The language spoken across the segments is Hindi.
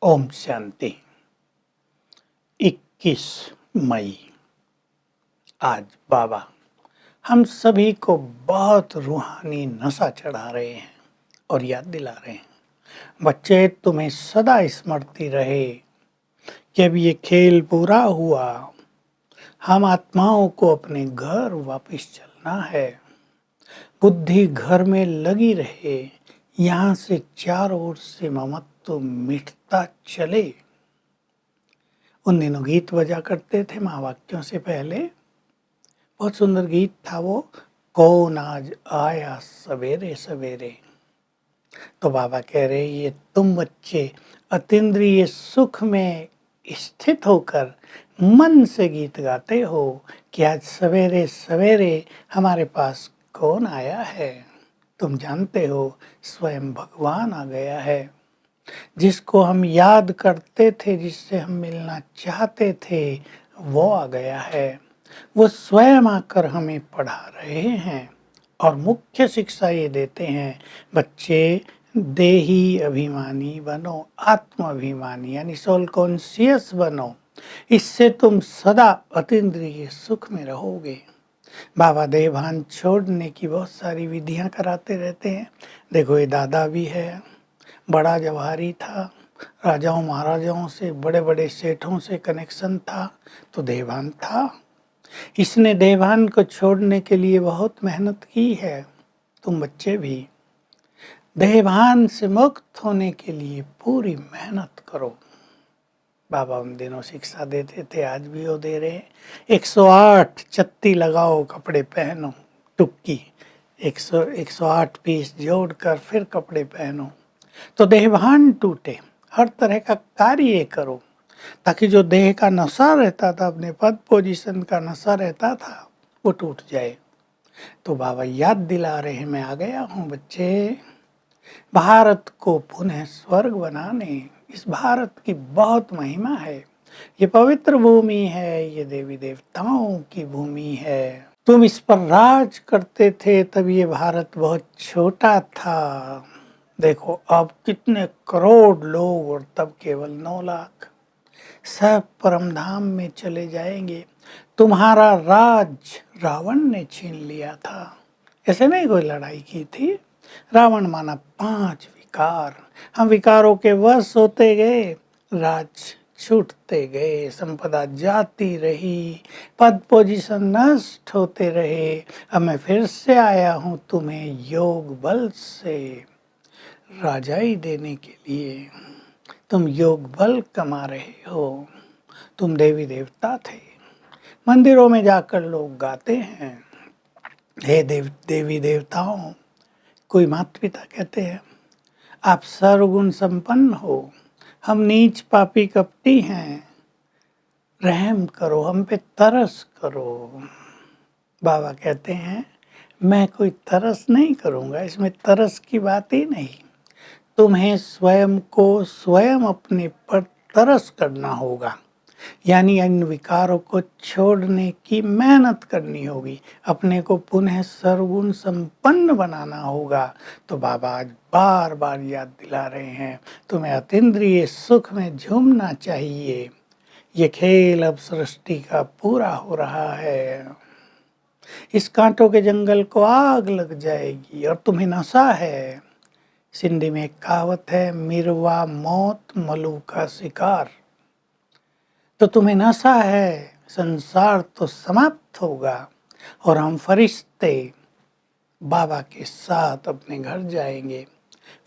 ओम शांति। 21 मई आज बाबा हम सभी को बहुत रूहानी नशा चढ़ा रहे हैं और याद दिला रहे हैं, बच्चे तुम्हें सदा स्मृति रहे कि अब ये खेल पूरा हुआ, हम आत्माओं को अपने घर वापस चलना है। बुद्धि घर में लगी रहे, यहाँ से चारों ओर से ममत्व मिटता चले। उन दिनों गीत बजा करते थे महावाक्यों से पहले, बहुत सुंदर गीत था वो, कौन आज आया सवेरे सवेरे। तो बाबा कह रहे ये तुम बच्चे अतीन्द्रिय सुख में स्थित होकर मन से गीत गाते हो कि आज सवेरे सवेरे हमारे पास कौन आया है। तुम जानते हो स्वयं भगवान आ गया है, जिसको हम याद करते थे, जिससे हम मिलना चाहते थे, वो आ गया है। वो स्वयं आकर हमें पढ़ा रहे हैं और मुख्य शिक्षा ये देते हैं, बच्चे देही अभिमानी बनो, आत्म अभिमानी यानी सोल कॉन्शियस बनो, इससे तुम सदा अतीन्द्रिय सुख में रहोगे। बाबा देहभान छोड़ने की बहुत सारी विधियां कराते रहते हैं। देखो ये दादा भी है, बड़ा जवाहरी था, राजाओं महाराजाओं से, बड़े बड़े सेठों से कनेक्शन था, तो देहभान था। इसने देहभान को छोड़ने के लिए बहुत मेहनत की है। तुम बच्चे भी देहभान से मुक्त होने के लिए पूरी मेहनत करो। बाबा उन दिनों शिक्षा देते थे, आज भी वो दे रहे हैं। 108 चत्ती लगाओ, कपड़े पहनो, टुक्की 108 पीस जोड़कर फिर कपड़े पहनो, तो देहभान टूटे। हर तरह का कार्य करो ताकि जो देह का नशा रहता था, अपने पद पोजीशन का नशा रहता था, वो टूट जाए। तो बाबा याद दिला रहे हैं, मैं आ गया हूँ बच्चे, भारत को पुनः स्वर्ग बनाने। इस भारत की बहुत महिमा है, ये पवित्र भूमि है, ये देवी देवताओं की भूमि है। तुम इस पर राज करते थे तब ये भारत बहुत छोटा था, देखो अब कितने करोड़ लोग और तब केवल 9 लाख। सब परमधाम में चले जाएंगे। तुम्हारा राज रावण ने छीन लिया था, ऐसे नहीं कोई लड़ाई की थी। रावण माना 5 विकार, हम विकारों के वश होते गए, राज छूटते गए, संपदा जाती रही, पद पोजीशन नष्ट होते रहे। अब मैं फिर से आया हूँ तुम्हें योग बल से राजाई देने के लिए। तुम योग बल कमा रहे हो, तुम देवी देवता थे। मंदिरों में जाकर लोग गाते हैं, हे देवी देवताओं। कोई माता पिता कहते हैं आप सर्वगुण संपन्न हो, हम नीच पापी कपटी हैं, रहम करो, हम पे तरस करो। बाबा कहते हैं मैं कोई तरस नहीं करूँगा, इसमें तरस की बात ही नहीं। तुम्हें स्वयं को स्वयं अपने पर तरस करना होगा, यानी इन विकारों को छोड़ने की मेहनत करनी होगी, अपने को पुनः सर्वगुण संपन्न बनाना होगा। तो बाबा आज बार बार याद दिला रहे हैं, तुम्हें अतीन्द्रिय सुख में झूमना चाहिए। ये खेल अब सृष्टि का पूरा हो रहा है, इस कांटों के जंगल को आग लग जाएगी और तुम्हें नशा है। सिंधी में एक कहावत है, मिरवा मौत मलू का शिकार। तो तुम्हें नशा है, संसार तो समाप्त होगा और हम फरिश्ते बाबा के साथ अपने घर जाएंगे,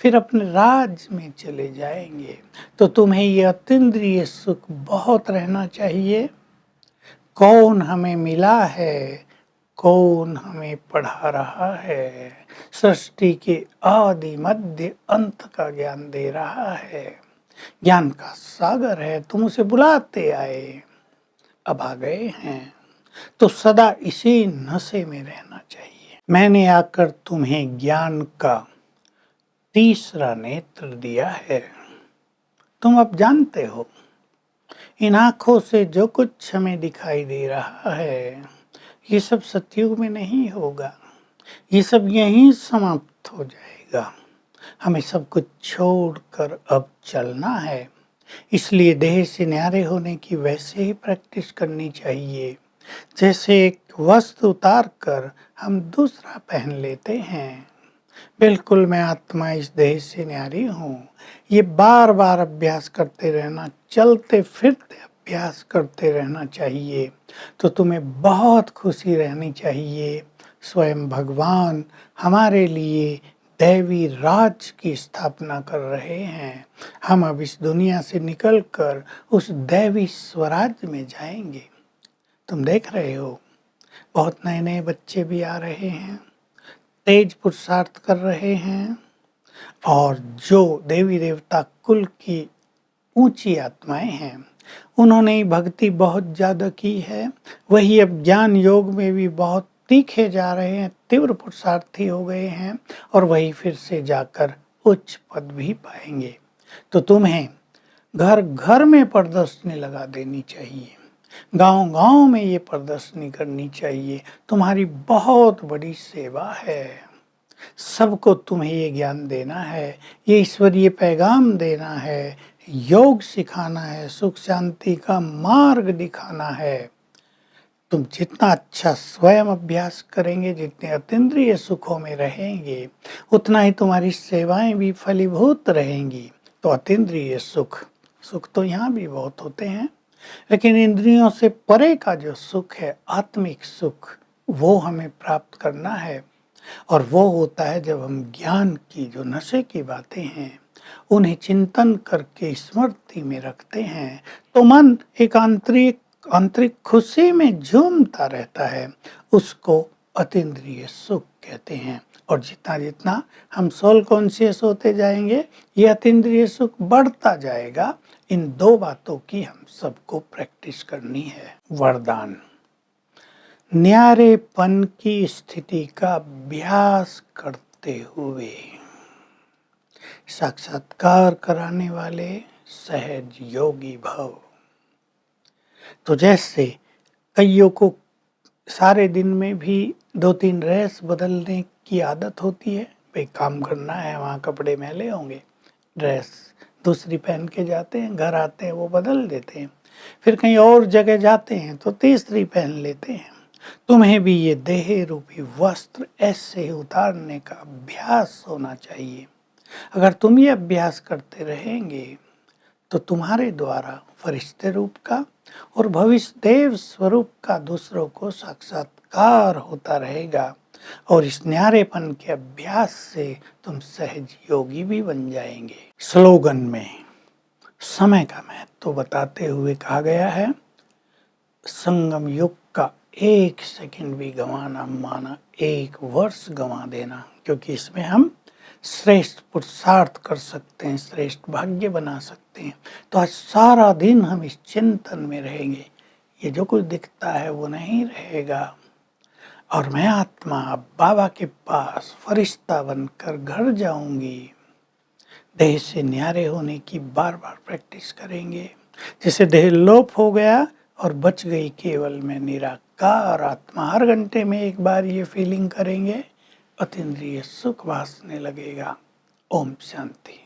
फिर अपने राज में चले जाएंगे। तो तुम्हें ये अतीन्द्रिय सुख बहुत रहना चाहिए। कौन हमें मिला है, कौन हमें पढ़ा रहा है, सृष्टि के आदि मध्य अंत का ज्ञान दे रहा है, ज्ञान का सागर है, तुम उसे बुलाते आए, अब आ गए हैं, तो सदा इसी नशे में रहना चाहिए। मैंने आकर तुम्हें ज्ञान का तीसरा नेत्र दिया है। तुम अब जानते हो, इन आँखों से जो कुछ हमें दिखाई दे रहा है, ये सब सतयुग में नहीं होगा, ये सब यहीं समाप्त हो जाएगा। हमें सब कुछ छोड़कर अब चलना है, इसलिए देह से न्यारे होने की वैसे ही प्रैक्टिस करनी चाहिए जैसे एक वस्त्र उतार कर हम दूसरा पहन लेते हैं। बिल्कुल मैं आत्मा इस देह से न्यारी हूँ। ये बार बार अभ्यास करते रहना, चलते फिरते अभ्यास करते रहना चाहिए। तो तुम्हें बहुत खुशी रहनी चाहिए। स्वयं भगवान हमारे लिए दैवी राज की स्थापना कर रहे हैं। हम अब इस दुनिया से निकलकर उस दैवी स्वराज में जाएंगे। तुम देख रहे हो बहुत नए नए बच्चे भी आ रहे हैं, तेज पुरुषार्थ कर रहे हैं, और जो देवी देवता कुल की ऊंची आत्माएं हैं उन्होंने भक्ति बहुत ज़्यादा की है। वही अब ज्ञान योग में भी बहुत तीखे जा रहे हैं, तीव्र पुरुषार्थी हो गए हैं, और वही फिर से जाकर उच्च पद भी पाएंगे। तो तुम्हें घर घर में प्रदर्शनी लगा देनी चाहिए, गांव गांव में ये प्रदर्शनी करनी चाहिए। तुम्हारी बहुत बड़ी सेवा है। सबको तुम्हें ये ज्ञान देना है, ये ईश्वरीय पैगाम देना है, योग सिखाना है, सुख शांति का मार्ग दिखाना है। तुम जितना अच्छा स्वयं अभ्यास करेंगे, जितने अतीन्द्रिय सुखों में रहेंगे, उतना ही तुम्हारी सेवाएं भी फलीभूत रहेंगी। तो अतीन्द्रिय सुख, सुख तो यहाँ भी बहुत होते हैं, लेकिन इंद्रियों से परे का जो सुख है, आत्मिक सुख, वो हमें प्राप्त करना है। और वो होता है जब हम ज्ञान की जो नशे की बातें हैं उन्हें चिंतन करके स्मृति में रखते हैं, तो मन एक आंतरिक खुशी में झूमता रहता है। उसको अतीन्द्रिय सुख कहते हैं। और जितना जितना हम सोल कॉन्शियस होते जाएंगे, ये अतीन्द्रिय सुख बढ़ता जाएगा। इन दो बातों की हम सबको प्रैक्टिस करनी है। वरदान: न्यारेपन की स्थिति का अभ्यास करते हुए साक्षात्कार कराने वाले सहज योगी भव। तो जैसे कईयों को सारे दिन में भी 2-3 ड्रेस बदलने की आदत होती है, भाई काम करना है, वहाँ कपड़े मैले होंगे, ड्रेस दूसरी पहन के जाते हैं, घर आते हैं वो बदल देते हैं, फिर कहीं और जगह जाते हैं तो तीसरी पहन लेते हैं। तुम्हें भी ये देह रूपी वस्त्र ऐसे उतारने का अभ्यास होना चाहिए। अगर तुम ये अभ्यास करते रहेंगे तो तुम्हारे द्वारा फरिश्ते रूप का और भविष्य देव स्वरूप का दूसरों को साक्षात्कार होता रहेगा। और इस न्यारेपन के अभ्यास से तुम सहज योगी भी बन जाएंगे। स्लोगन में समय का महत्व तो बताते हुए कहा गया है, संगम युग का 1 सेकंड भी गंवाना माना 1 वर्ष गंवा देना, क्योंकि इसमें हम श्रेष्ठ पुरुषार्थ कर सकते हैं, श्रेष्ठ भाग्य बना सकते हैं। तो आज सारा दिन हम इस चिंतन में रहेंगे, ये जो कुछ दिखता है वो नहीं रहेगा, और मैं आत्मा अब बाबा के पास फरिश्ता बनकर घर जाऊंगी। देह से न्यारे होने की बार बार प्रैक्टिस करेंगे। जैसे देह लोप हो गया और बच गई केवल मैं निराकार आत्मा, हर घंटे में एक बार ये फीलिंग करेंगे, अतीन्द्रिय सुख भासने लगेगा। ओम शांति।